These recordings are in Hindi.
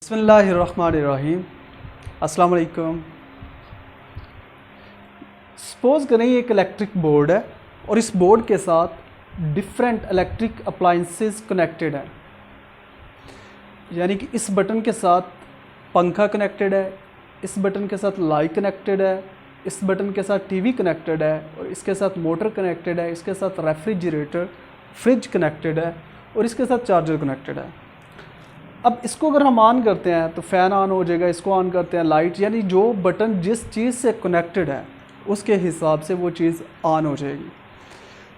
बिस्मिल्लाहिर्रहमानिर्रहीम। अस्सलाम वालेकुम। सपोज़ करें ये एक इलेक्ट्रिक बोर्ड है और इस बोर्ड के साथ डिफरेंट इलेक्ट्रिक अप्लाइंसेस कनेक्टेड है। यानी कि इस बटन के साथ पंखा कनेक्टेड है, इस बटन के साथ लाइट कनेक्टेड है, इस बटन के साथ टीवी कनेक्टेड है और इसके साथ मोटर कनेक्टेड है, इसके साथ रेफ्रिजरेटर फ्रिज कनेक्टेड है और इसके साथ चार्जर कनेक्टेड है। अब इसको अगर हम ऑन करते हैं तो फ़ैन ऑन हो जाएगा, इसको ऑन करते हैं लाइट, यानी जो बटन जिस चीज़ से कनेक्टेड है उसके हिसाब से वो चीज़ ऑन हो जाएगी।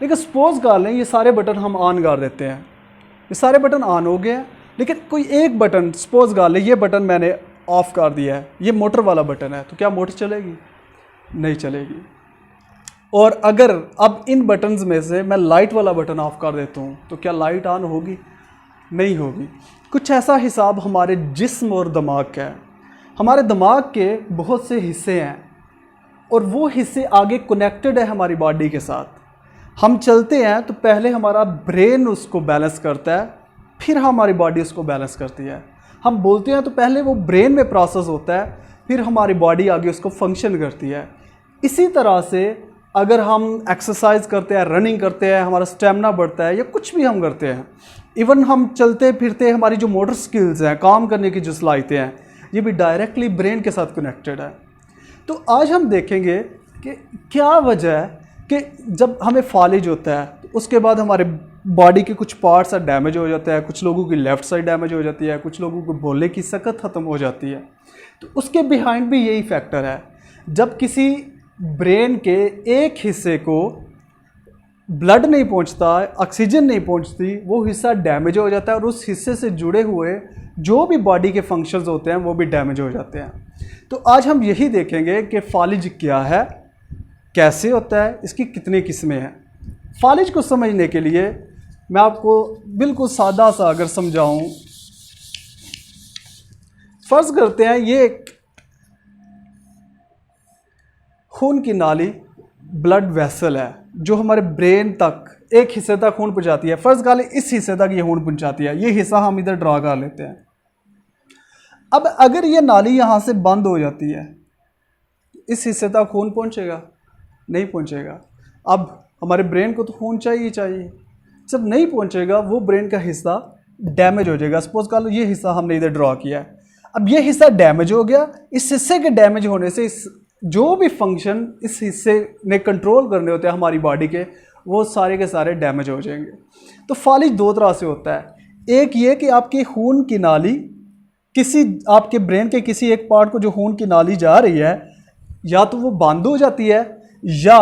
लेकिन सपोज़ कर लें ये सारे बटन हम ऑन कर देते हैं, ये सारे बटन ऑन हो गए हैं, लेकिन कोई एक बटन सपोज़ कर लें ये बटन मैंने ऑफ़ कर दिया है, ये मोटर वाला बटन है, तो क्या मोटर चलेगी? नहीं चलेगी। और अगर अब इन बटन्स में से मैं लाइट वाला बटन ऑफ़ कर देता हूँ तो क्या लाइट ऑन होगी? नहीं होगी। कुछ ऐसा हिसाब हमारे जिस्म और दिमाग का है। हमारे दिमाग के बहुत से हिस्से हैं और वो हिस्से आगे कनेक्टेड है हमारी बॉडी के साथ। हम चलते हैं तो पहले हमारा ब्रेन उसको बैलेंस करता है, फिर हमारी बॉडी उसको बैलेंस करती है। हम बोलते हैं तो पहले वो ब्रेन में प्रोसेस होता है, फिर हमारी बॉडी आगे उसको फंक्शन करती है। इसी तरह से अगर हम एक्सरसाइज करते हैं, रनिंग करते हैं, हमारा स्टेमिना बढ़ता है या कुछ भी हम करते हैं, इवन हम चलते फिरते हमारी जो मोटर स्किल्स हैं, काम करने की जो सलाहियतें हैं, ये भी डायरेक्टली ब्रेन के साथ कनेक्टेड है। तो आज हम देखेंगे कि क्या वजह है कि जब हमें फालिज होता है तो उसके बाद हमारे बॉडी के कुछ पार्ट्स डैमेज हो जाते हैं, कुछ लोगों की लेफ़्ट साइड डैमेज हो जाती है, कुछ लोगों को बोलने की सकत ख़त्म हो जाती है। तो उसके बिहाइंड भी यही फैक्टर है। जब किसी ब्रेन के एक हिस्से को ब्लड नहीं पहुंचता, ऑक्सीजन नहीं पहुंचती, वो हिस्सा डैमेज हो जाता है और उस हिस्से से जुड़े हुए जो भी बॉडी के फंक्शंस होते हैं वो भी डैमेज हो जाते हैं। तो आज हम यही देखेंगे कि फालिज क्या है, कैसे होता है, इसकी कितनी किस्में हैं। फालिज को समझने के लिए मैं आपको बिल्कुल सादा सा अगर समझाऊं, फ़र्ज़ करते हैं ये एक खून की नाली ब्लड वेसल है जो हमारे ब्रेन तक एक हिस्से तक खून पहुंचाती है। फ़र्ज़ कर लें इस हिस्से तक ये खून पहुंचाती है, ये हिस्सा हम इधर ड्रा कर लेते हैं। अब अगर ये नाली यहाँ से बंद हो जाती है, इस हिस्से तक खून पहुंचेगा? नहीं पहुंचेगा। अब हमारे ब्रेन को तो खून चाहिए चाहिए, जब नहीं पहुंचेगा वो ब्रेन का हिस्सा डैमेज हो जाएगा। सपोज़ कर लो ये हिस्सा हमने इधर ड्रा किया है, अब ये हिस्सा डैमेज हो गया। इस हिस्से के डैमेज होने से इस जो भी फंक्शन इस हिस्से ने कंट्रोल करने होते हैं हमारी बॉडी के, वो सारे के सारे डैमेज हो जाएंगे। तो फालिज दो तरह से होता है। एक ये कि आपकी खून की नाली किसी आपके ब्रेन के किसी एक पार्ट को जो खून की नाली जा रही है, या तो वो बंद हो जाती है या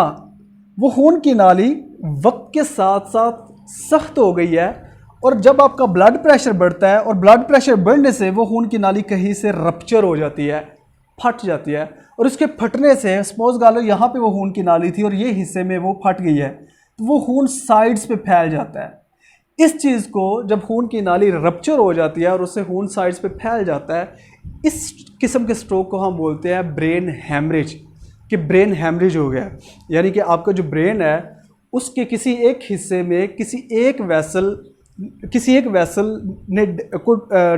वो खून की नाली वक्त के साथ साथ सख्त हो गई है। और जब आपका ब्लड प्रेशर बढ़ता है और ब्लड प्रेशर बढ़ने से वो खून की नाली कहीं से रप्चर हो जाती है, फट जाती है, और उसके फटने से सपोज कर लो यहाँ पे वो खून की नाली थी और ये हिस्से में वो फट गई है, तो वो खून साइड्स पे फैल जाता है। इस चीज़ को जब खून की नाली रप्चर हो जाती है और उससे खून साइड्स पे फैल जाता है, इस किस्म के स्ट्रोक को हम बोलते हैं ब्रेन हैमरेज, कि ब्रेन हैमरेज हो गया। यानी कि आपका जो ब्रेन है उसके किसी एक हिस्से में किसी एक वेसल ने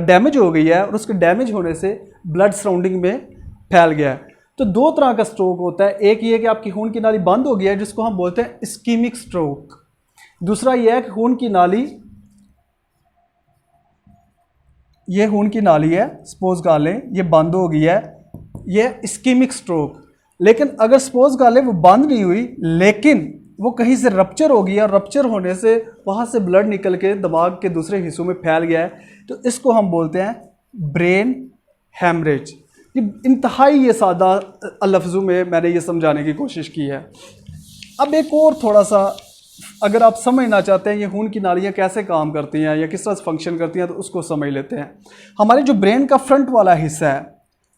डैमेज हो गई है और उसके डैमेज होने से ब्लड सराउंडिंग में फैल गया है। तो दो तरह का स्ट्रोक होता है। एक ये कि आपकी खून की नाली बंद हो गया है जिसको हम बोलते हैं इस्कीमिक स्ट्रोक। दूसरा यह है कि खून की नाली, ये खून की नाली है, सपोज कर लें ये बंद हो गई है, ये इस्कीमिक स्ट्रोक। लेकिन अगर सपोज कर लें वो बंद नहीं हुई लेकिन वो कहीं से रप्चर हो गया, रप्चर होने से वहाँ से ब्लड निकल के दिमाग के दूसरे हिस्सों में फैल गया है, तो इसको हम बोलते हैं ब्रेन हैमरेज। ये इंतहाई ये सादा लफ्ज़ों में मैंने ये समझाने की कोशिश की है। अब एक और थोड़ा सा अगर आप समझना चाहते हैं ये खून की नालियाँ कैसे काम करती हैं या किस तरह से फंक्शन करती हैं, तो उसको समझ लेते हैं। हमारे जो ब्रेन का फ्रंट वाला हिस्सा है,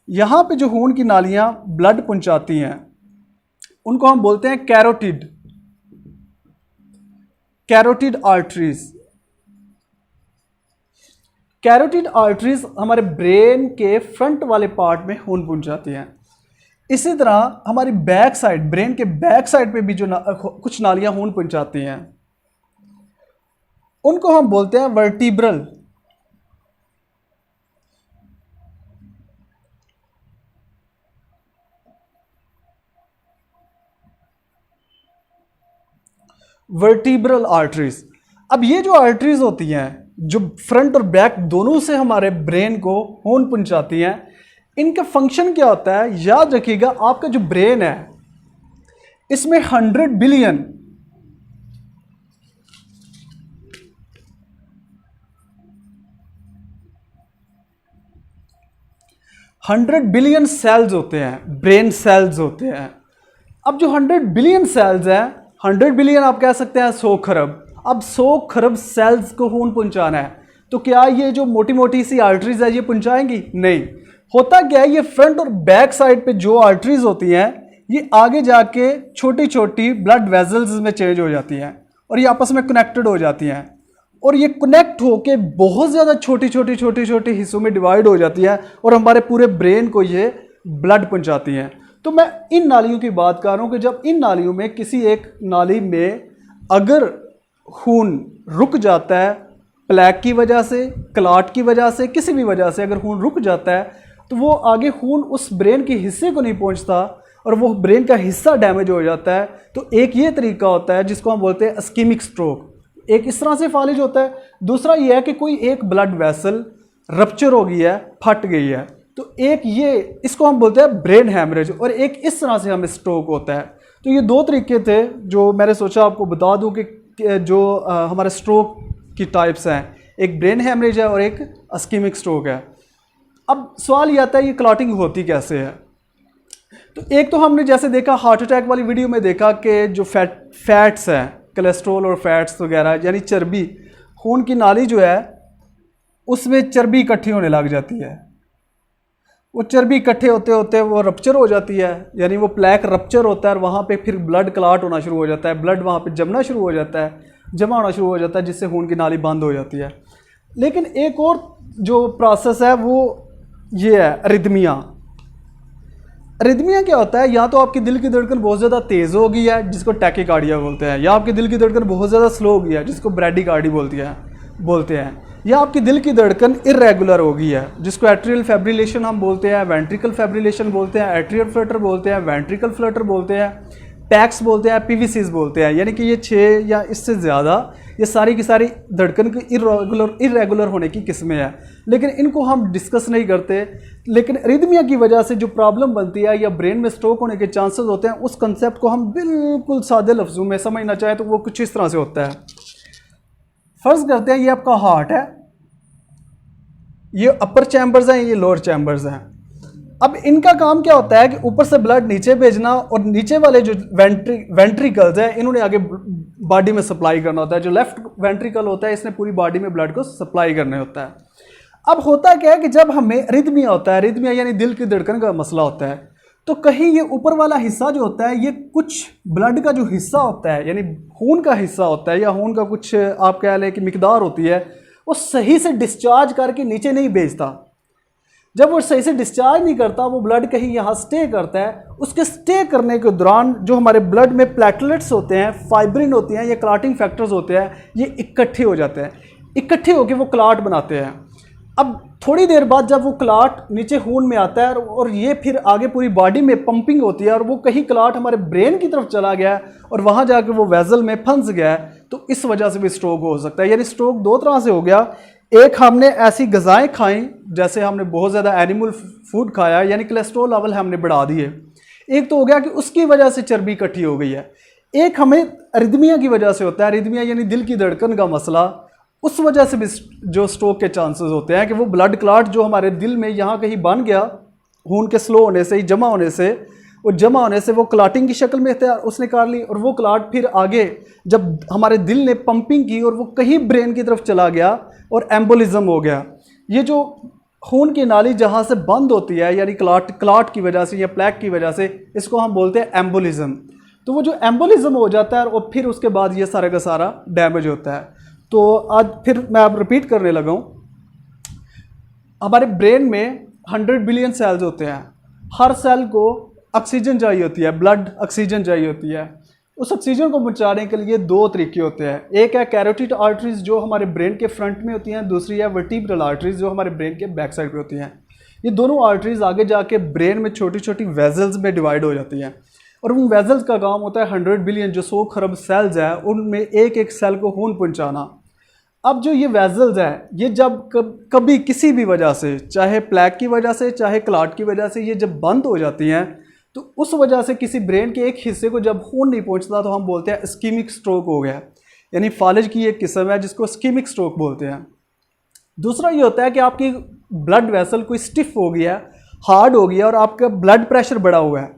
यहाँ पे जो खून की नालियाँ ब्लड पहुँचाती हैं उनको हम बोलते हैं कैरोटिड आर्टरीज। कैरोटिड आर्टरीज हमारे ब्रेन के फ्रंट वाले पार्ट में खून पहुंचाती हैं। इसी तरह हमारी बैक साइड, ब्रेन के बैक साइड पे भी जो कुछ नालियां खून पहुंचाती हैं उनको हम बोलते हैं वर्टिब्रल वर्टिब्रल आर्टरीज। अब ये जो आर्टरीज होती हैं जो फ्रंट और बैक दोनों से हमारे ब्रेन को खून पहुंचाती हैं, इनका फंक्शन क्या होता है? याद रखिएगा, आपका जो ब्रेन है इसमें 100 बिलियन सेल्स होते हैं, ब्रेन सेल्स होते हैं। अब जो 100 बिलियन सेल्स हैं, 100 बिलियन आप कह सकते हैं 100 खरब। अब 100 खरब सेल्स को खून पहुंचाना है, तो क्या ये जो मोटी मोटी सी आर्टरीज है ये पहुंचाएंगी? नहीं। होता क्या है, ये फ्रंट और बैक साइड पे जो आर्टरीज होती हैं ये आगे जाके छोटी छोटी ब्लड वेजल्स में चेंज हो जाती हैं और ये आपस में कनेक्टेड हो जाती हैं और ये कनेक्ट होके बहुत ज़्यादा छोटी छोटी हिस्सों में डिवाइड हो जाती है और हमारे पूरे ब्रेन को ये ब्लड पहुंचाती हैं। तो मैं इन नालियों की बात कर रहा हूँ कि जब इन नालियों में किसी एक नाली में अगर खून रुक जाता है, प्लेग की वजह से, क्लॉट की वजह से, किसी भी वजह से अगर खून रुक जाता है तो वो आगे खून उस ब्रेन के हिस्से को नहीं पहुंचता और वो ब्रेन का हिस्सा डैमेज हो जाता है। तो एक ये तरीका होता है जिसको हम बोलते हैं इस्कीमिक स्ट्रोक, एक इस तरह से फालिज होता है। दूसरा ये है कि कोई एक ब्लड वेसल रप्चर हो गई है, फट गई है, तो एक ये इसको हम बोलते हैं ब्रेन हैमरेज, और एक इस तरह से हमें स्ट्रोक होता है। तो ये दो तरीके थे जो मैंने सोचा आपको बता दूं कि जो हमारे स्ट्रोक की टाइप्स हैं, एक ब्रेन हैमरेज है और एक इस्कीमिक स्ट्रोक है। अब सवाल ये आता है ये क्लॉटिंग होती कैसे है? तो एक तो हमने जैसे देखा हार्ट अटैक वाली वीडियो में देखा कि जो फैट्स हैं, कोलेस्ट्रॉल और फैट्स वगैरह यानी चर्बी, खून की नाली जो है उसमें चर्बी इकट्ठी होने लग जाती है। वो चर्बी इकट्ठे होते होते वो रप्चर हो जाती है, यानी वो प्लेक रप्चर होता है और वहाँ पे फिर ब्लड क्लॉट होना शुरू हो जाता है, ब्लड वहाँ पे जमना शुरू हो जाता है, जमा होना शुरू हो जाता है, जिससे खून की नाली बंद हो जाती है। लेकिन एक और जो प्रोसेस है वो ये है अरिदमिया। अरिदमिया क्या होता है? या तो आपकी दिल की धड़कन बहुत ज़्यादा तेज़ हो गई है जिसको टैकीकार्डिया बोलते हैं, या आपकी दिल की धड़कन बहुत ज़्यादा स्लो हो गई है जिसको ब्रैडीकार्डी बोलते हैं, या आपकी दिल की धड़कन इरेगुलर हो गई है जिसको एट्रियल फेब्रिलेशन हम बोलते हैं, वेंट्रिकल फेब्रिलेशन बोलते हैं, एट्रियल फ्लटर बोलते हैं, वेंट्रिकल फ्लटर बोलते हैं, पैक्स बोलते हैं, पीवीसीज बोलते हैं। यानी कि ये 6 या इससे ज़्यादा ये सारी की सारी धड़कन की इरेगुलर होने की किस्में हैं, लेकिन इनको हम डिस्कस नहीं करते। लेकिन अरिदमिया की वजह से जो प्रॉब्लम बनती है या ब्रेन में स्ट्रोक होने के चांसेस होते हैं, उस कंसेप्ट को हम बिल्कुल सादे लफ्ज़ों में समझना चाहें तो वो कुछ इस तरह से होता है। फर्ज करते हैं ये आपका हार्ट है, ये अपर चैम्बर्स हैं, ये लोअर चैम्बर्स हैं। अब इनका काम क्या होता है कि ऊपर से ब्लड नीचे भेजना और नीचे वाले जो वेंट्रिकल्स हैं इन्होंने आगे बॉडी में सप्लाई करना होता है। जो लेफ्ट वेंट्रिकल होता है इसने पूरी बॉडी में ब्लड को सप्लाई करना होता है। अब होता क्या है कि जब हमें अरिदमिया होता है, अरिदमिया यानी दिल की धड़कन का मसला होता है, तो कहीं ये ऊपर वाला हिस्सा जो होता है ये कुछ ब्लड का जो हिस्सा होता है यानी खून का हिस्सा होता है या खून का कुछ आप कह लें कि मिकदार होती है, वो सही से डिस्चार्ज करके नीचे नहीं भेजता। जब वो सही से डिस्चार्ज नहीं करता, वो ब्लड कहीं यहाँ स्टे करता है। उसके स्टे करने के दौरान जो हमारे ब्लड में प्लेटलेट्स होते हैं, फाइब्रिन होती हैं, ये क्लॉटिंग फैक्टर्स होते हैं, ये इकट्ठे हो जाते हैं, इकट्ठे होकर वो क्लॉट बनाते हैं। अब थोड़ी देर बाद जब वो क्लॉट नीचे खून में आता है और ये फिर आगे पूरी बॉडी में पंपिंग होती है और वो कहीं क्लॉट हमारे ब्रेन की तरफ चला गया है और वहाँ जाके वो वेजल में फंस गया है, तो इस वजह से भी स्ट्रोक हो सकता है। यानी स्ट्रोक दो तरह से हो गया, एक हमने ऐसी ग़िज़ाएँ खाई जैसे हमने बहुत ज़्यादा एनिमल फूड खाया यानी कोलेस्ट्रॉल लेवल हमने बढ़ा दिए, एक तो हो गया कि उसकी वजह से चर्बी इकट्ठी हो गई है। एक हमें अरिदमिया की वजह से होता है, अरिदमिया यानी दिल की धड़कन का मसला, उस वजह से भी जो स्ट्रोक के चांसेस होते हैं कि वो ब्लड क्लॉट जो हमारे दिल में यहाँ कहीं बन गया खून के स्लो होने से, जमा होने से, वो क्लॉटिंग की शक्ल में उसने कर ली और वो क्लॉट फिर आगे जब हमारे दिल ने पंपिंग की और वो कहीं ब्रेन की तरफ चला गया और एम्बोलिज्म हो गया। ये जो खून की नाली जहाँ से बंद होती है यानी क्लॉट की वजह से या प्लेग की वजह से, इसको हम बोलते हैं एम्बोलिज्म। तो वो जो एम्बोलिज्म हो जाता है और फिर उसके बाद ये सारा का सारा डैमेज होता है। तो आज फिर मैं अब रिपीट करने लगा हूँ, हमारे ब्रेन में 100 बिलियन सेल्स होते हैं, हर सेल को ऑक्सीजन चाहिए होती है, ब्लड ऑक्सीजन चाहिए होती है। उस ऑक्सीजन को पहुंचाने के लिए दो तरीके होते हैं, एक है कैरोटिड आर्टरीज जो हमारे ब्रेन के फ्रंट में होती हैं, दूसरी है वर्टिब्रल आर्टरीज जो हमारे ब्रेन के बैक साइड पे होती हैं। ये दोनों आर्टरीज आगे जाके ब्रेन में छोटी छोटी वेजल्स में डिवाइड हो जाती हैं। और उन वेजल्स का काम होता है 100 बिलियन जो 100 खरब सेल्स है उनमें एक एक सेल को खून पहुंचाना। अब जो ये वेजल्स है ये जब कभी किसी भी वजह से, चाहे प्लेग की वजह से चाहे क्लॉट की वजह से, ये जब बंद हो जाती हैं तो उस वजह से किसी ब्रेन के एक हिस्से को जब खून नहीं पहुंचता तो हम बोलते हैं इस्कीमिक स्ट्रोक हो गया। यानी फालिज की एक किस्म है जिसको इस्कीमिक स्ट्रोक बोलते हैं। दूसरा ये होता है कि आपकी ब्लड वेसल कोई स्टिफ हो गया, हार्ड हो गया और आपका ब्लड प्रेशर बढ़ा हुआ है।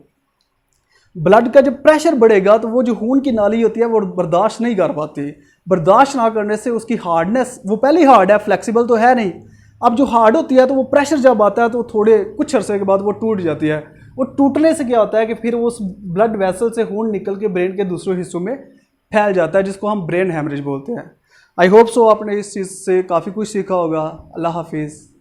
ब्लड का जब प्रेशर बढ़ेगा तो वो जो खून की नाली होती है वो बर्दाश्त नहीं कर पाती। बर्दाश्त ना करने से उसकी हार्डनेस, वो पहले ही हार्ड है, फ्लेक्सिबल तो है नहीं, अब जो हार्ड होती है तो वो प्रेशर जब आता है तो थोड़े कुछ अरसे के बाद वो टूट जाती है। वो टूटने से क्या होता है कि फिर वो उस ब्लड वेसल से खून निकल के ब्रेन के दूसरे हिस्सों में फैल जाता है, जिसको हम ब्रेन हेमरेज बोलते हैं। आई होप सो आपने इस चीज़ से काफ़ी कुछ सीखा होगा। अल्लाह हाफिज़।